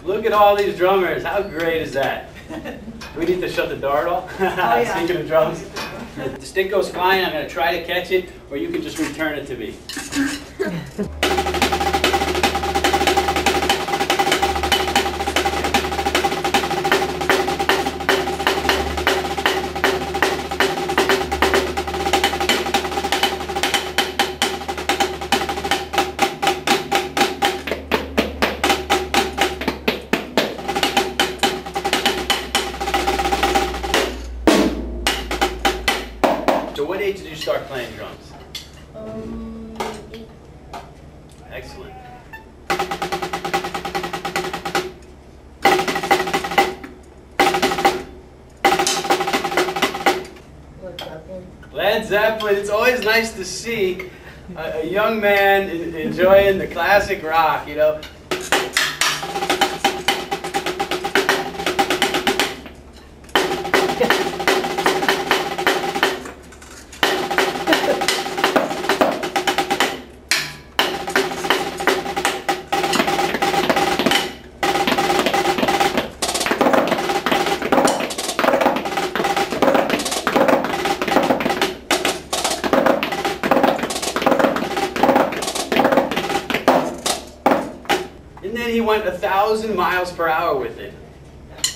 Look at all these drummers. How great is that? Do we need to shut the dart off? Oh, yeah. Speaking of drums. The stick goes flying. I'm going to try to catch it, or you can just return it to me. So what age did you start playing drums? 8. Excellent. Led Zeppelin. It's always nice to see a young man enjoying the classic rock, you know. And then he went 1,000 miles per hour with it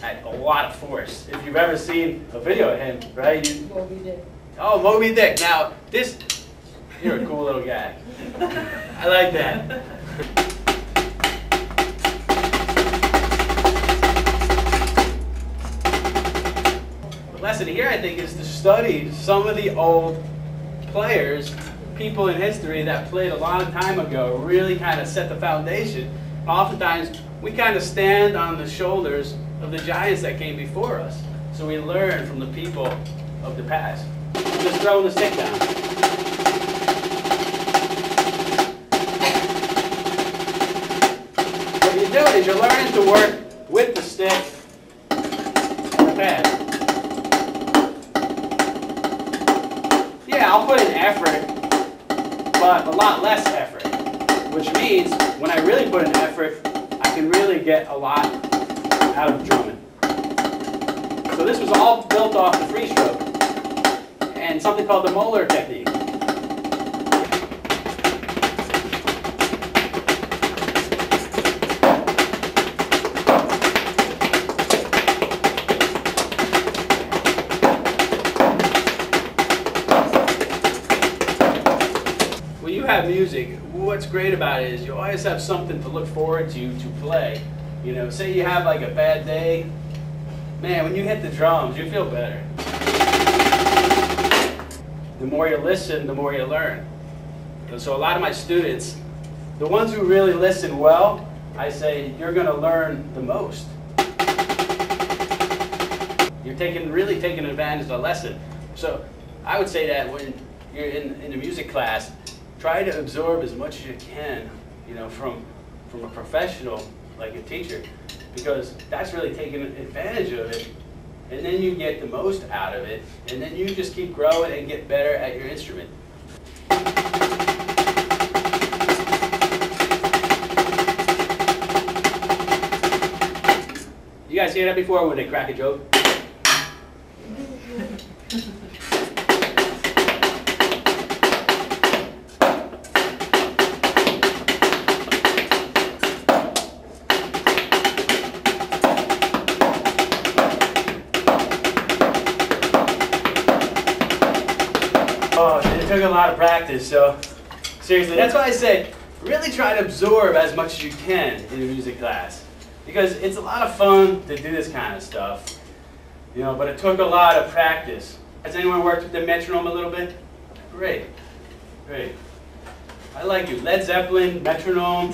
at a lot of force. If you've ever seen a video of him, right? Moby Dick. Oh, Moby Dick. Now, this, you're a cool little guy. I like that. The lesson here, I think, is to study some of the old players, people in history that played a long time ago, really kind of set the foundation. Oftentimes, we kind of stand on the shoulders of the giants that came before us. So we learn from the people of the past. Just throwing the stick down. What you're doing is you're learning to work with the stick and the pad. Yeah, I'll put in effort, but a lot less effort. Which means, when I really put in effort, I can really get a lot out of drumming. So this was all built off the free stroke and something called the molar technique. When you have music, what's great about it is you always have something to look forward to play. You know, say you have like a bad day, man, when you hit the drums, you feel better. The more you listen, the more you learn. And so a lot of my students, the ones who really listen well, I say, you're going to learn the most. You're really taking advantage of the lesson. So I would say that when you're in a music class, try to absorb as much as you can, you know, from a professional like a teacher, because that's really taking advantage of it, and then you get the most out of it, and then you just keep growing and get better at your instrument. You guys hear that before when they crack a joke? Oh, it took a lot of practice, so seriously, that's why I say really try to absorb as much as you can in a music class, because it's a lot of fun to do this kind of stuff, you know, but it took a lot of practice. Has anyone worked with the metronome a little bit? Great, great. I like you. Led Zeppelin, metronome,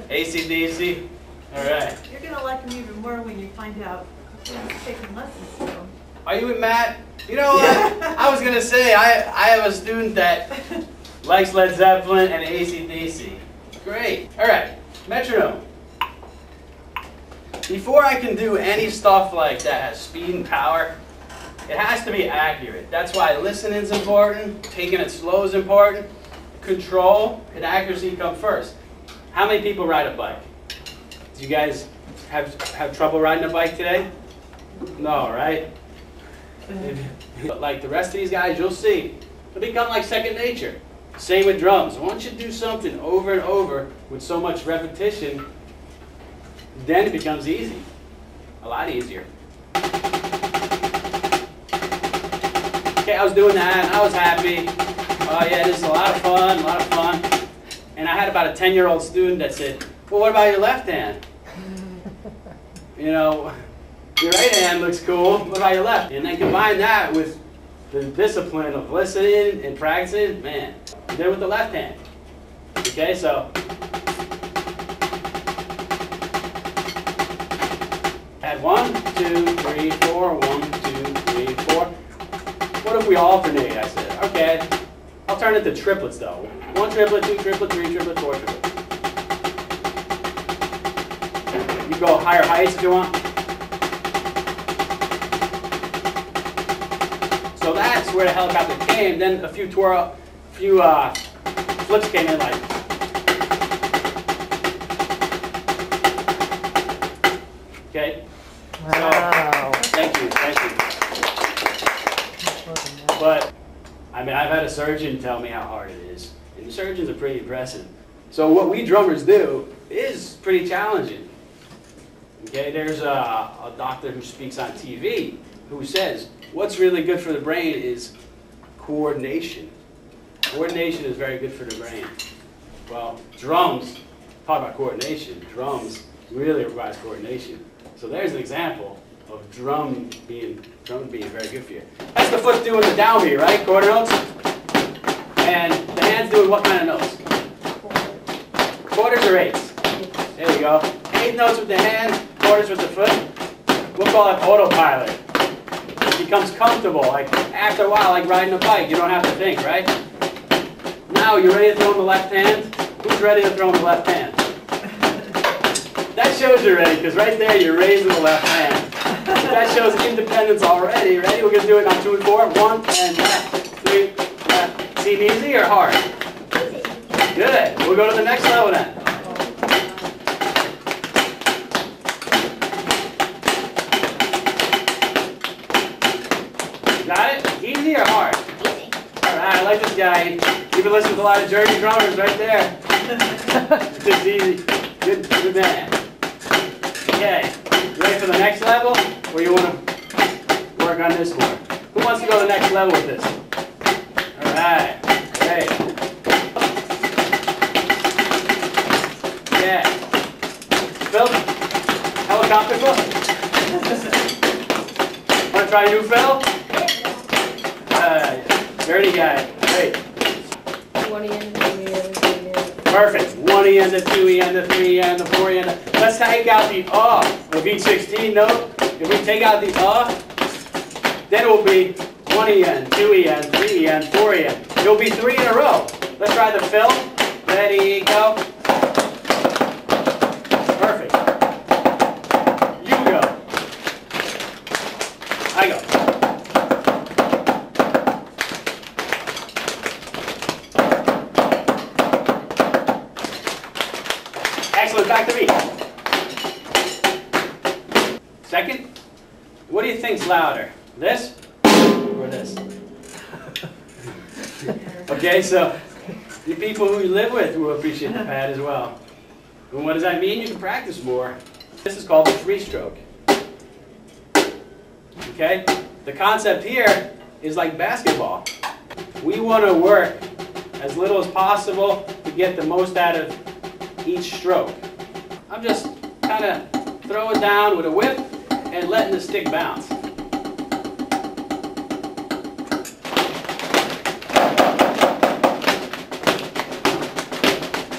AC/DC. All right. You're going to like him even more when you find out he's taking lessons still. Are you with Matt? You know what? I was going to say, I have a student that likes Led Zeppelin and AC/DC. Great. All right, metronome. Before I can do any stuff like that, has speed and power, it has to be accurate. That's why listening is important, taking it slow is important, control and accuracy come first. How many people ride a bike? Do you guys have trouble riding a bike today? No, right? But like the rest of these guys, you'll see, it'll become like second nature. Same with drums. Once you do something over and over with so much repetition, then it becomes easy. A lot easier. Okay, I was doing that, and I was happy. Oh yeah, this is a lot of fun, a lot of fun. And I had about a 10-year-old student that said, well, what about your left hand? You know, your right hand looks cool, what about your left? And then combine that with the discipline of listening and practicing, man, you did it with the left hand. Okay, so add 1, 2, 3, 4, 1, 2, 3, 4. What if we alternate? I said, okay, I'll turn it to triplets though. 1 triplet, 2 triplet, 3 triplet, 4 triplet. You go higher heights if you want. So that's where the helicopter came. Then a few flips came in like. Okay. Wow. So, thank you. But I mean, I've had a surgeon tell me how hard it is, and the surgeons are pretty impressive. So what we drummers do is pretty challenging. Okay, there's a doctor who speaks on TV who says what's really good for the brain is coordination. Coordination is very good for the brain. Well, drums, talk about coordination, drums really requires coordination. So there's an example of drums being very good for you. That's the foot doing the downbeat, right? Quarter notes. And the hand's doing what kind of notes? Quarters or eighths? There you go. 8 notes with the hand, quarters with the foot. We'll call it autopilot. It becomes comfortable, like after a while, like riding a bike, you don't have to think, right? Now you're ready to throw in the left hand. Who's ready to throw in the left hand? That shows you're ready, because right there you're raising the left hand. That shows independence already. Ready? We're going to do it on 2 and 4. 1 and left, 3, left. Seem easy or hard? Easy. Good. We'll go to the next level then. Got it? Easy or hard? Easy. All right, I like this guy. You've been listening to a lot of Jersey drummers right there. It's easy. Good man. Okay. You ready for the next level? Or you want to work on this more? Who wants to go to the next level with this? All right. Great. Yeah. Phil? Helicopter Phil? Want to try a new fill? Dirty guy. Great. 1 and 2 and 3 and Perfect. 1 E and a 2 E and a 3 E and a 4 E and a. Let's take out the of each 16 note. If we take out the then it will be 1 E and 2 E and 3 E and 4 E and. It will be 3 in a row. Let's try the fill. Ready, go. Perfect. You go. I go. Excellent, back to me. Second, what do you think's louder? This or this? Okay, so the people who you live with will appreciate the pad as well. And what does that mean? You can practice more. This is called the 3-stroke. Okay? The concept here is like basketball. We want to work as little as possible to get the most out of each stroke. I'm just kind of throwing down with a whip and letting the stick bounce.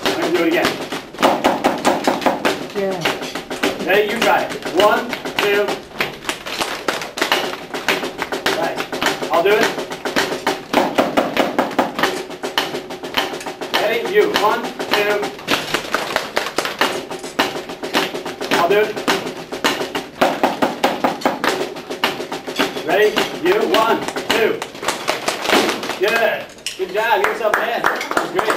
I'm going to do it again. Yeah. Ready? You try it. 1, 2. Nice. I'll do it. Ready? You. 1, 2. I'll do it. Ready? You. 1, 2. Good. Good job. Give yourself a hand. That's great.